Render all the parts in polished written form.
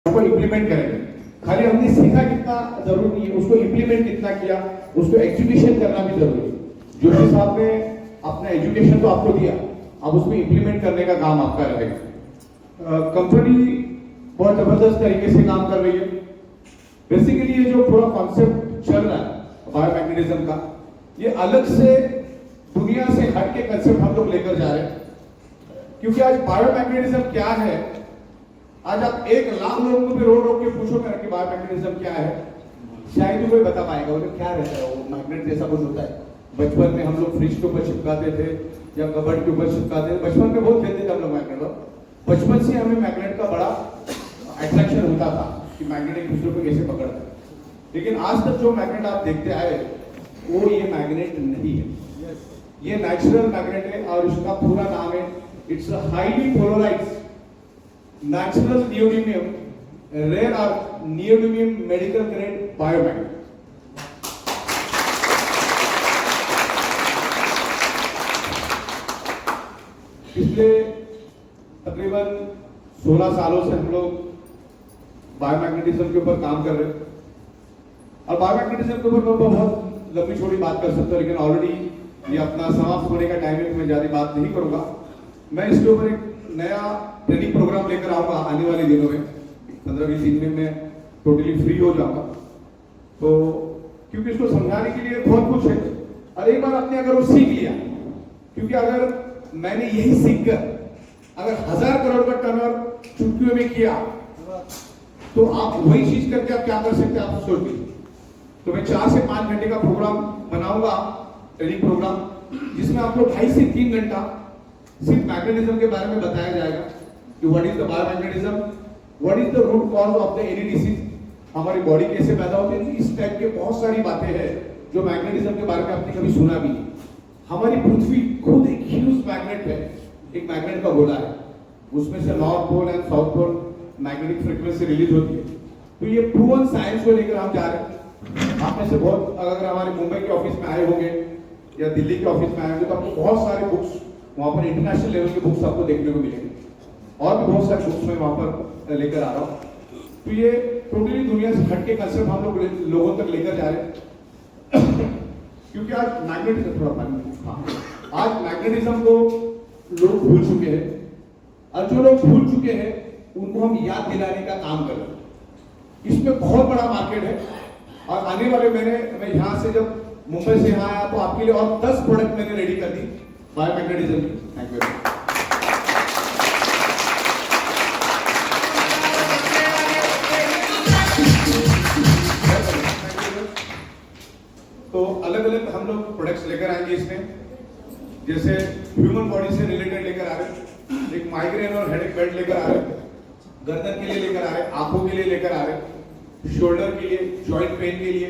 उसको इम्प्लीमेंट करेंगे। खाली हमने सीखा कितना जरूरी नहीं है, उसको इम्प्लीमेंट कितना किया, उसको एग्जीक्यूशन करना भी जरूरी है। जोशी साहब ने अपना एजुकेशन तो आपको दिया, अब उसको इम्प्लीमेंट करने का काम आपका रहेगा। कंपनी बहुत जबरदस्त तरीके से काम कर रही है। बेसिकली ये जो पूरा कॉन्सेप्ट चल रहा है बायोमैग्नेटिज्म का, ये अलग से दुनिया से हट के कंसेप्ट हम लोग लेकर जा रहे हैं। क्योंकि आज बायोमैग्नेटिज्म क्या है, आज आप 1,00,000 लोगों को भी रोक के पूछोगे कि बायोमैग्नेटिज्म क्या है, शायद ही कोई बता पाएगा वो क्या रहता है। वो मैग्नेट जैसा कुछ होता है। बचपन में हम लोग फ्रिज के ऊपर चिपकाते थे या कबर्ड के ऊपर चिपकाते थे, बचपन में बहुत खेलते थे हम लोग मैग्नेट पर। बचपन से हमें मैग्नेट का बड़ा अट्रैक्शन होता था कि मैग्नेट एक दूसरे को कैसे पकड़ता है। लेकिन आज तक जो मैग्नेट आप देखते आए वो ये मैग्नेट नहीं है, ये नेचुरल मैग्नेट है और इसका पूरा नाम है, it's a highly polarised natural neodymium rare earth neodymium medical grade biomagnet. पिछले तकरीबन 16 सालों से हम लोग बायोमैग्नेटिज्म के ऊपर काम कर रहे हैं। और बायोमैग्नेटिज्म के ऊपर मैं बहुत लंबी छोटी बात कर सकता हूँ, लेकिन ऑलरेडी ये अपना समाप्त होने का टाइम है तो मैं ज्यादा बात नहीं करूंगा। मैं इसके ऊपर एक नया ट्रेनिंग प्रोग्राम लेकर आऊंगा आने वाले दिनों में, 15-20 दिन में मैं टोटली फ्री हो जाऊंगा। तो क्योंकि इसको समझाने के लिए बहुत कुछ है, और एक बार आपने अगर वो सीख लिया, क्योंकि अगर मैंने यही सीखकर अगर 1000 करोड़ का टर्नओवर चुटकियों में किया तो आप वही चीज करके आप क्या कर सकते हैं, आप सोच लीजिए। तो मैं 4 से 5 घंटे का प्रोग्राम बनाऊंगा, ट्रेनिंग प्रोग्राम, जिसमें आपको 2.5 से 3 घंटा सिर्फ मैग्नेटिज्म के बारे में बताया जाएगा कि what is the biomagnetism, what is the root cause of the any disease, हमारी बॉडी कैसे पैदा होती है। इस टाइप के बहुत सारी बातें हैं जो मैग्नेटिज्म के बारे में आपने कभी सुना भी नहीं। हमारी पृथ्वी खुद एक ह्यूज मैग्नेट है, एक मैग्नेट का गोला है, उसमें से north pole and south pole magnetic frequency release होती है। तो ये प्रूवन साइंस को लेकर हम जा रहे हैं। आप में से बहुत अगर हमारे मुंबई के ऑफिस में आए होंगे या दिल्ली के ऑफिस में आए होंगे तो आपको बहुत सारे बुक्स वहां पर इंटरनेशनल लेवल के बुक्स आपको देखने को मिलेंगे, और भी बहुत सारे बुक्स मैं वहां पर लेकर आ रहा हूँ। तो ये टोटली दुनिया से हटके कंसेप्ट हम लोग लोगों तक लेकर जा रहे हैं। क्योंकि आज मैग्नेटिज्म आज मैग्नेटिज्म को लोग भूल चुके हैं, और जो लोग भूल चुके हैं उनको हम याद दिलाने का काम कर रहे हैं। इसमें बहुत बड़ा मार्केट है, और आने वाले मैं यहाँ से जब मुंबई से यहाँ आया तो आपके लिए और 10 प्रोडक्ट मैंने रेडी कर दी बायोमैग्नेटिज्म की। Thank you. तो अलग अलग हम लोग प्रोडक्ट्स लेकर आएंगे इसमें, जैसे ह्यूमन बॉडी से रिलेटेड लेकर आ रहे हैं, एक माइग्रेन और हेडेक बेल्ट लेकर आ रहे हैं, गर्दन के लिए लेकर आ रहे हैं, आंखों के लिए लेकर आ रहे हैं, शोल्डर के लिए, जॉइंट पेन के लिए,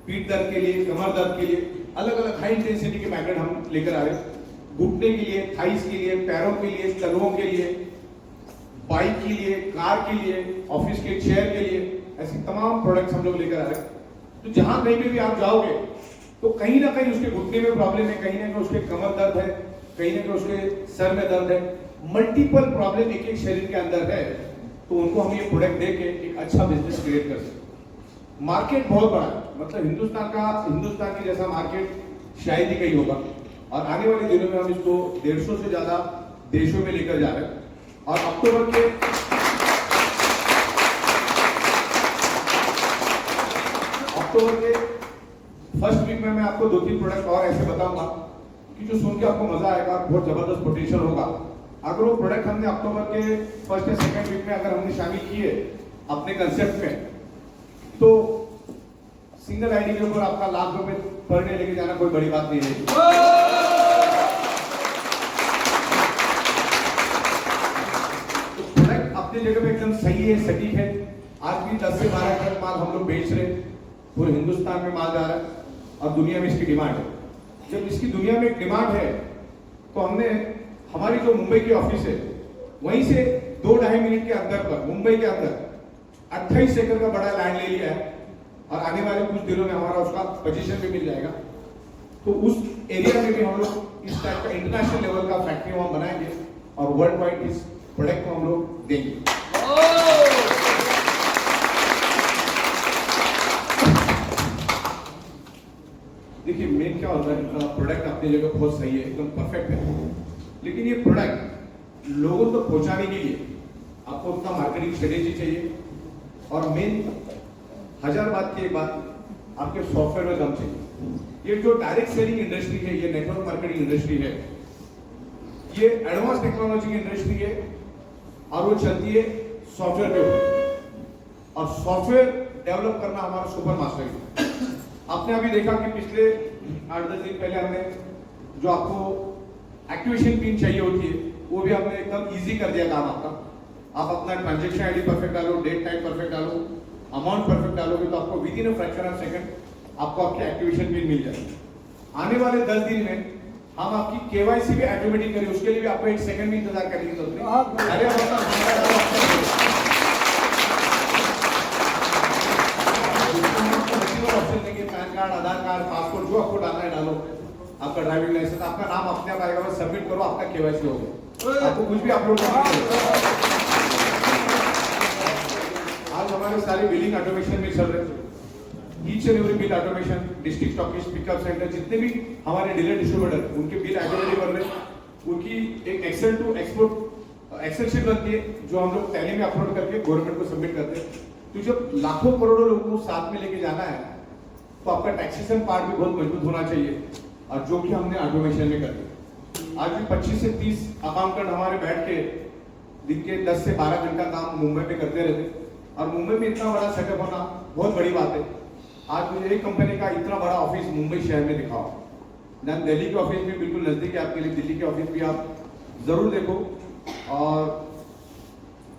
पीठ दर्द के लिए, कमर दर्द के लिए अलग अलग हाई इंटेंसिटी के मैग्नेट हम लेकर आ रहे हैं। घुटने के लिए, थाइस के लिए, पैरों के लिए, तलवों के लिए, बाइक के लिए, कार के लिए, ऑफिस के चेयर के लिए, ऐसे तमाम प्रोडक्ट्स हम लोग लेकर आ रहे हैं। तो जहां कहीं पे भी आप जाओगे तो कहीं ना कहीं उसके घुटने में प्रॉब्लम है, कहीं ना कहीं उसके कमर दर्द है, कहीं ना कहीं उसके सर में दर्द है, मल्टीपल प्रॉब्लम एक शरीर के अंदर है। तो उनको हम ये प्रोडक्ट दे के एक अच्छा बिजनेस क्रिएट कर सकते हैं। मार्केट बहुत बड़ा है, मतलब हिंदुस्तान के जैसा मार्केट शायद ही कहीं होगा, और आने वाले दिनों में हम इसको 150 से ज्यादा देशों में लेकर जा रहे हैं। और अक्टूबर के फर्स्ट वीक में मैं आपको 2-3 प्रोडक्ट और ऐसे बताऊंगा कि जो सुन के आपको मजा आएगा, बहुत जबरदस्त पोटेंशियल होगा। अगर वो प्रोडक्ट हमने अक्टूबर के फर्स्ट या सेकंड वीक में अगर हमने शामिल किए अपने कंसेप्ट में, तो सिंगल आईडी के ऊपर आपका लाख रुपए पर डे लेके जाना कोई बड़ी बात नहीं है। तो प्रोडक्ट अपनी जगह पे एकदम सही है, सटीक है। आज भी 10 से 12 टन माल हम लोग बेच रहे हैं, पूरे हिंदुस्तान में माल जा रहा है और दुनिया में इसकी डिमांड है। जब इसकी दुनिया में एक डिमांड है तो हमने हमारी जो मुंबई की ऑफिस है वहीं से 2-2.5 मिनट के अंदर पर मुंबई के अंदर 28 एकड़ का बड़ा लैंड ले लिया है, और आने वाले कुछ दिनों में हमारा उसका पोजीशन भी मिल जाएगा। तो उस एरिया में भी हम लोग इस टाइप का इंटरनेशनल लेवल का फैक्ट्री वहां बनाएंगे और वर्ल्ड वाइड इस प्रोडक्ट को हम लोग देंगे। क्या होता है, प्रोडक्ट अपनी जगह बहुत सही है, एकदम परफेक्ट है, लेकिन ये प्रोडक्ट लोगों तक पहुंचाने के लिए आपको उतना मार्केटिंग स्ट्रेटेजी चाहिए, और मेन 1000 बात की एक बात, आपके सॉफ्टवेयर में दम चाहिए। ये जो डायरेक्ट सेलिंग इंडस्ट्री है, ये नेटवर्क मार्केटिंग इंडस्ट्री है, ये एडवांस टेक्नोलॉजी की इंडस्ट्री है, और वो चलती है सॉफ्टवेयर पे ऊपर, और सॉफ्टवेयर डेवलप करना हमारा सुपर मास्टर है। आपने अभी देखा कि पिछले 8-10 दिन पहले हमने जो आपको एक्टिवेशन पिन चाहिए होती है, वो भी हमने एकदम इजी कर दिया काम आपका। आप अपना ट्रांजेक्शन आईडी परफेक्ट डालो, डेट टाइम परफेक्ट डालो, अमाउंट परफेक्ट डालोगे तो आपको with in a fraction of second आपको आपकी एक्टिवेशन पिन मिल जाएगी। आने वाले 10 दिन में हम आपकी केवाईसी भी ऑटोमेटिक करें, उसके लिए भी आपको 1 सेकंड भी इंतजार करने की जरूरत नहीं। अरे ऑप्शन देंगे, पैन कार्ड, आधार कार्ड, पासपोर्ट, जो आपको डालना है डालो, आपका ड्राइविंग लाइसेंस, आपका नाम अपने आप आएगा, बस सबमिट करो, आपका केवाईसी हो गया, आपको कुछ भी अपलोड करना है। आज हमारे सारे बिलिंग ऑटोमेशन में चल रहे हैं, each and every bill automation, district stockist, pickup centre, जितने भी हमारे डीलर डिस्ट्रीब्यूटर, उनके बिल ऑटोमेटिक बन रहे हैं। उनकी एक Excel to export Excel sheet बनती है, जो हम लोग टैली में अपलोड करके गवर्नमेंट को सबमिट करते हैं। तो जब लाखों करोड़ों लोगों को साथ में लेके जाना है, तो आपका टैक्सेशन पार्ट भी बहुत मजबूत होना चाहिए, और जो कि हमने ऑटोमेशन में कर दिया। आज भी 25 से 30 अकाउंटेंट हमारे बैठ के दिन के 10 से 12 घंटा काम मुंबई में करते रहते, और मुंबई में इतना बड़ा सेटअप होना बहुत बड़ी बात है। आज मुझे एक कंपनी का इतना बड़ा ऑफिस मुंबई शहर में दिखाओ, देन दिल्ली के ऑफिस भी बिल्कुल नजदीक है आपके लिए, दिल्ली के ऑफिस भी आप जरूर देखो, और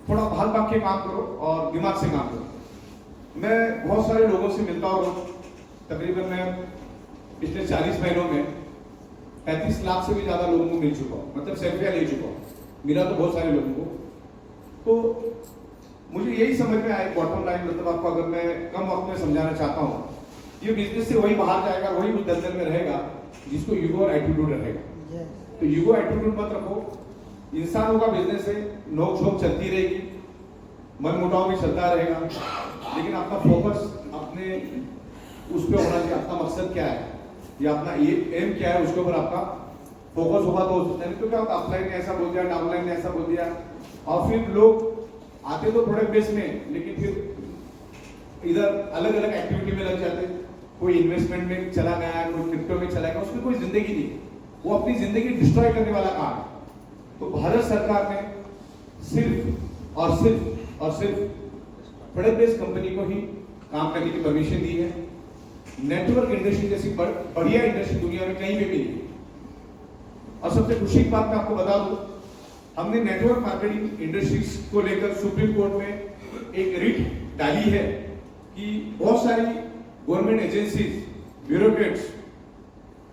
थोड़ा भाग भाग के काम करो और दिमाग से काम करो। मैं बहुत सारे लोगों से मिलता हूँ, तकरीबन मैं पिछले 40 महीनों में 35 लाख से भी ज्यादा लोगों को मिल चुका हूँ, मतलब सेल्फियां ले चुका हूँ, मिला तो बहुत सारे लोगों को। तो मुझे यही समझ में आया, बॉटम लाइन मतलब आपको अगर मैं कम वक्त में समझाना चाहता हूँ, ये बिजनेस से वही बाहर जाएगा, वही उस दलदल में रहेगा जिसको ईगो और एटीट्यूड रहेगा। तो ईगो एटीट्यूड मत रखो, इंसानों का बिजनेस है, नोक झोंक चलती रहेगी, मन मुटाव भी चलता रहेगा, लेकिन अपना फोकस अपने उस पर होना चाहिए, अपना मकसद क्या है या अपना एम क्या है, उसके ऊपर आपका फोकस होगा तो हो सकता है। तो क्या होता है, अपलाइन ने ऐसा बोल दिया, डाउनलाइन ने ऐसा बोल दिया, और फिर लोग आते तो प्रोडक्ट बेस में, लेकिन फिर इधर अलग अलग एक्टिविटी में लग जाते, कोई इन्वेस्टमेंट में चला गया, कोई क्रिप्टो में चला गया, उसमें कोई जिंदगी नहीं, वो अपनी जिंदगी डिस्ट्रॉय करने वाला काम है। तो भारत सरकार ने सिर्फ और सिर्फ प्रोडक्ट बेस्ड कंपनी को ही काम करने की परमिशन दी है। नेटवर्क इंडस्ट्री जैसी बढ़िया इंडस्ट्री दुनिया में कहीं भी नहीं है। और सबसे खुशी की बात मैं आपको बता दूं, हमने नेटवर्क मार्केटिंग इंडस्ट्रीज को लेकर सुप्रीम कोर्ट में एक रिट डाली है कि बहुत सारी गवर्नमेंट एजेंसीज, ब्यूरोक्रेट्स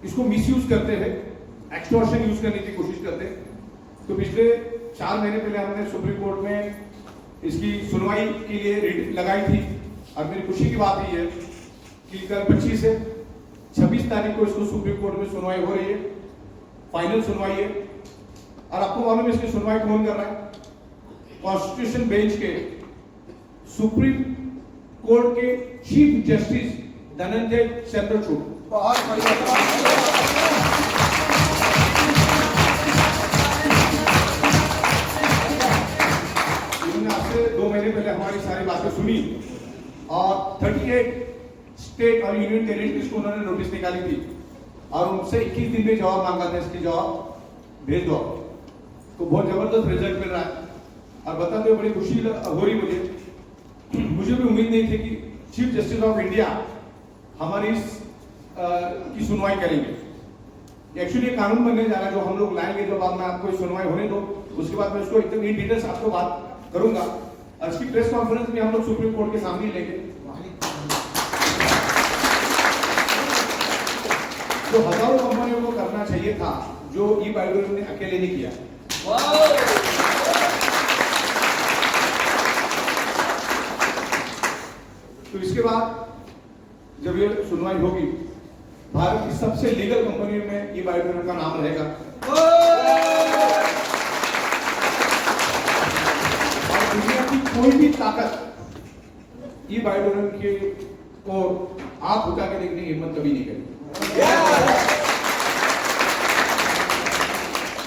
इसको मिसयूज करते हैं, एक्सटॉर्शन यूज करने की कोशिश करते हैं। तो पिछले 4 महीने पहले हमने सुप्रीम कोर्ट में इसकी सुनवाई के लिए रिट लगाई थी, और मेरी खुशी की बात ये है कि कल 25 से 26 तारीख को इसको सुप्रीम कोर्ट में सुनवाई हो रही है, फाइनल सुनवाई है। और आपको मालूम है इसकी सुनवाई कौन कर रहा है? कॉन्स्टिट्यूशन बेंच के सुप्रीम कोर्ट के चीफ जस्टिस धनंजय चंद्रचूड़। बहुत बढ़िया। आपसे 2 महीने पहले हमारी सारी बातें सुनी, और 38 स्टेट और यूनियन टेरिटरीज को उन्होंने नोटिस निकाली थी, और उनसे 21 दिन में जवाब मांगा था, इसकी जवाब भेज दो। तो बहुत जबरदस्त रिजल्ट मिल रहा है, और बताते हुए बड़ी खुशी हो रही मुझे भी उम्मीद नहीं थी कि चीफ जस्टिस ऑफ इंडिया हमारी इस की सुनवाई करेंगे। एक्चुअली कानून बनने जा रहा है जो हम लोग लाएंगे, जो बाद में आपको सुनवाई होने दो, उसके बाद मैं उसको एकदम इन डिटेल्स आपको बात करूंगा, और इसकी प्रेस कॉन्फ्रेंस भी हम लोग सुप्रीम कोर्ट के सामने लेंगे। जो हजारों कंपनियों को करना चाहिए था, जो ई-बायोडोर ने अकेले नहीं किया। तो इसके बाद जब ये सुनवाई होगी, भारत की सबसे लीगल कंपनियों में ई-बायोडोर का नाम रहेगा। और दुनिया की कोई भी ताकत ई-बायोडोर के को आंख उठा के देखने की हिम्मत कभी नहीं करेगी।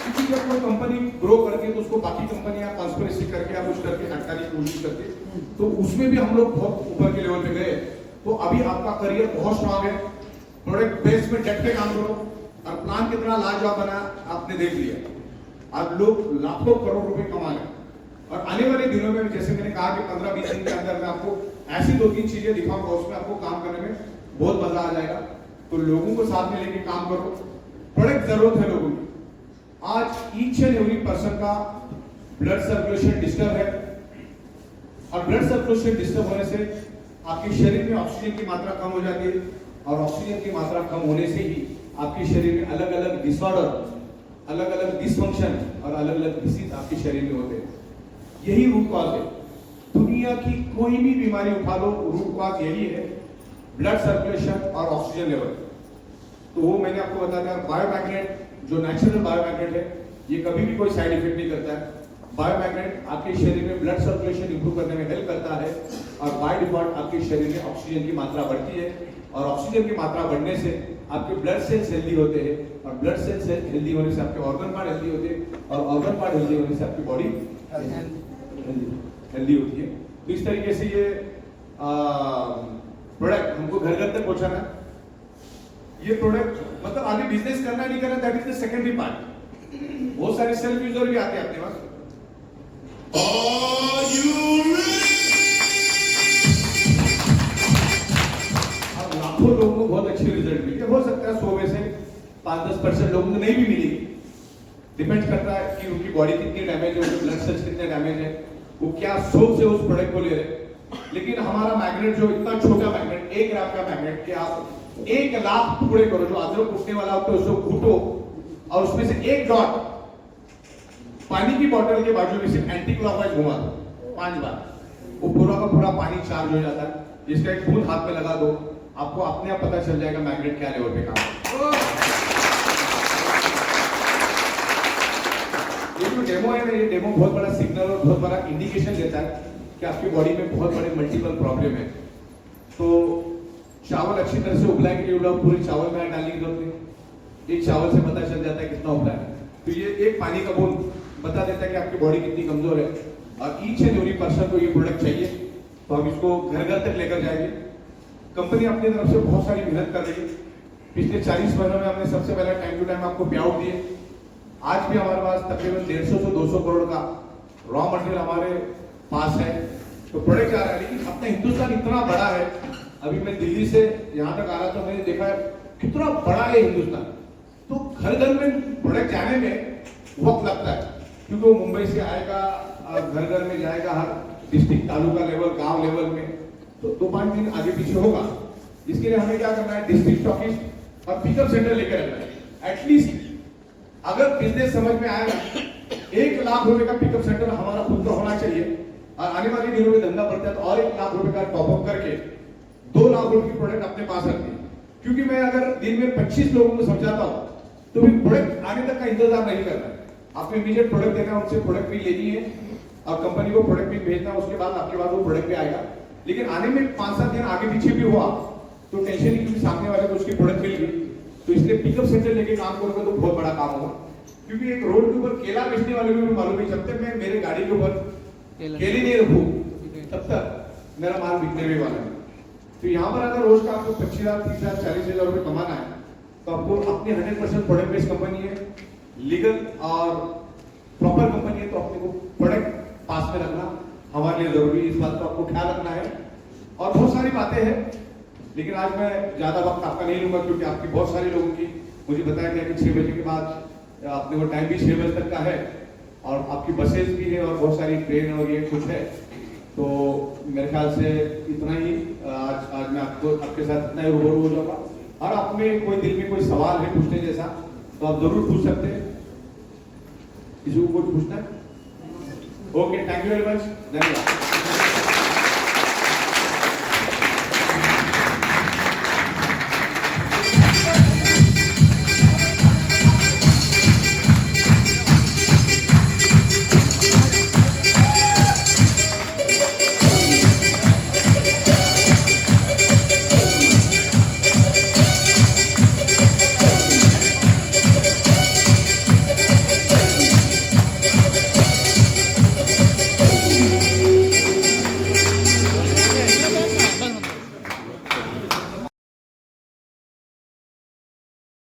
क्योंकि जब कोई कंपनी ग्रो करती है तो उसको बाकी कंपनियां कॉन्स्पिरेसी करके या कुछ करके हटकाने की कोशिश करती है, तो उसमें भी हम लोग बहुत ऊपर के लेवल पे गए। तो अभी आपका करियर बहुत स्ट्रांग है, प्रोडक्ट बेस में डट के काम करो, और प्लान कितना लाजवाब बना आपने देख लिया। आज लोग लाखों करोड़ रुपए कमा रहे हैं, और आने वाले दिनों में जैसे मैंने कहा कि 15-20 दिन के अंदर मैं आपको ऐसी 2-3 चीजें दिखाऊंगा, उसमें आपको काम करने में बहुत मजा आ जाएगा। तो लोगों को साथ में लेके काम करो, प्रोडक्ट जरूरत है लोगों की। आज ईच एंड एवरी पर्सन का ब्लड सर्कुलेशन डिस्टर्ब है, और ब्लड सर्कुलेशन डिस्टर्ब होने से आपके शरीर में ऑक्सीजन की मात्रा कम हो जाती है, और ऑक्सीजन की मात्रा कम होने से ही आपके शरीर में अलग अलग डिसऑर्डर, अलग अलग डिसफंक्शन और अलग अलग डिसीज आपके शरीर में होते हैं। यही रूट कॉज है। दुनिया की कोई भी बीमारी उठा लो, रूट कॉज यही है, ब्लड सर्कुलेशन और ऑक्सीजन लेवल। तो वो मैंने आपको बता दिया। बायोमैग्नेट जो नेचुरल बायोमैग्नेट है, ये कभी भी कोई साइड इफेक्ट नहीं करता है। बायोमैग्नेट आपके शरीर में ब्लड सर्कुलेशन इंप्रूव करने में हेल्प करता है, और बाय डिफॉल्ट आपके शरीर में ऑक्सीजन की मात्रा बढ़ती है, और ऑक्सीजन की मात्रा बढ़ने से आपके ब्लड सेल्स हेल्दी होते हैं, और ब्लड सेल्स हेल्दी होने से आपके ऑर्गन पार्ट हेल्दी होते हैं, और ऑर्गन पार्ट हेल्दी होने से आपकी बॉडी हेल्दी होती है। तो इस तरीके से ये प्रोडक्ट हमको घर घर तक पहुंचाना है। ये प्रोडक्ट मतलब आगे बिजनेस करना नहीं करना, that is the secondary part. बहुत सारे सेल्फ यूजर भी आते हैं अपने पास। अब लाखों लोगों को बहुत अच्छे रिजल्ट मिले, हो सकता है 100 में से 5-10% लोगों को नहीं भी मिलेगी। डिपेंड करता है कि उनकी बॉडी कितनी डैमेज है, उनके ब्लड सेल्स कितने डैमेज है, वो क्या सोच से उस प्रोडक्ट को ले रहे हैं। लेकिन हमारा मैग्नेट जो इतना छोटा मैग्नेट, 1 ग्राम का मैग्नेट, कि आप 1 लाख टुकड़े करो, जो अदरक कूटने वाला होता है उसको कूटो, और उसमें से 1 डॉट पानी की बोतल के बाजू में सिर्फ एंटी क्लॉकवाइज घुमा दो 5 बार, वो पूरा का पूरा पानी चार्ज हो जाता है। जिसका एक बूंद हाथ में लगा दो, आपको अपने आप पता चल जाएगा मैग्नेट क्या लेवल पे काम करता है। ये जो डेमो है ना, ये डेमो बहुत बड़ा सिग्नल और बहुत बड़ा इंडिकेशन देता है कि आपकी बॉडी में बहुत बड़े मल्टीपल प्रॉब्लम है। तो चावल अच्छी तरह से उबला के लिए उबला, पूरी चावल में डालने की जरूरत नहीं, एक चावल से पता चल जाता है कितना उबला है। तो ये एक पानी का बूंद बता देता है कि आपकी बॉडी कितनी कमजोर है, और ईच एंड एवरी पर्सन को ये प्रोडक्ट चाहिए। तो हम इसको घर घर तक लेकर जाएंगे। कंपनी अपनी तरफ से बहुत सारी मेहनत कर रही है। पिछले 40 महीनों में हमने सबसे पहले टाइम टू टाइम आपको पे आउट दिए। आज भी हमारे पास तकरीबन 150 से 200 करोड़ का रॉ मटेरियल हमारे पास है, तो प्रोडक्ट आ रहा है। लेकिन अपना हिंदुस्तान इतना बड़ा है, अभी मैं दिल्ली से यहाँ तक आ रहा था, मैंने देखा कितना बड़ा है हिंदुस्तान। तो घर घर में प्रोडक्ट जाने में वक्त लगता है, क्योंकि वो मुंबई से आएगा, घर घर में जाएगा, हर डिस्ट्रिक्ट, तालुका लेवल, गांव लेवल में, तो 2-5 दिन आगे पीछे होगा। इसके लिए हमें क्या करना है, डिस्ट्रिक्ट स्टॉकिस्ट और पिकअप सेंटर लेकर रहना है। एटलीस्ट अगर बिजनेस समझ में आएगा, 1 लाख रुपए का पिकअप सेंटर हमारा खुद का होना चाहिए, और आने वाले दिनों में धंधा बढ़ता है तो और 1 लाख रुपए का टॉपअप करके 2 लाख रुपए की प्रोडक्ट अपने पास रखते हैं। क्योंकि मैं अगर दिन में 25 लोगों को समझाता हूँ, तो फिर प्रोडक्ट आने तक का इंतजार नहीं करना है। आपको इमीडिएट प्रोडक्ट देना है, उनसे प्रोडक्ट भी लेनी है, और कंपनी को प्रोडक्ट भी भेजना, उसके बाद आपके पास वो प्रोडक्ट भी आएगा। लेकिन आने में 5-7 दिन आगे पीछे भी हुआ तो टेंशन नहीं, क्योंकि सामने वाले को उसकी प्रोडक्ट मिल गई। तो इसलिए पिकअप सेंटर लेके काम करोगे तो बहुत बड़ा काम होगा। क्योंकि एक रोड के ऊपर केला बेचने वाले को भी मालूम है, जब तक मैं मेरे गाड़ी के ऊपर केले नहीं रखूं, तब तक मेरा माल बिकने भी वाला है। तो यहाँ पर अगर रोज का आपको 25,000, 30,000, 40,000 रुपए कमाना है, तो आपको अपनी 100% प्रोडक्ट बेस्ड कंपनी है, लीगल और प्रॉपर कंपनी है, तो अपने को प्रोडक्ट पास में रखना हमारे लिए जरूरी है। इस बात का आपको ख्याल रखना है। और बहुत सारी बातें हैं, लेकिन आज मैं ज्यादा वक्त आपका नहीं लूंगा, क्योंकि आपकी बहुत सारे लोगों की मुझे बताया गया कि 6 बजे के बाद अपने को टाइम भी 6 बजे तक का है, और आपकी बसेस भी है, और बहुत सारी ट्रेन और ये कुछ है। तो मेरे ख्याल से इतना ही आज मैं आपके साथ इतना ही रूबरू हो जाऊंगा। और आप में कोई दिल में कोई सवाल है पूछने जैसा, तो आप जरूर पूछ सकते हैं। किसी को कुछ पूछना है? Okay, thank you very much, धन्यवाद।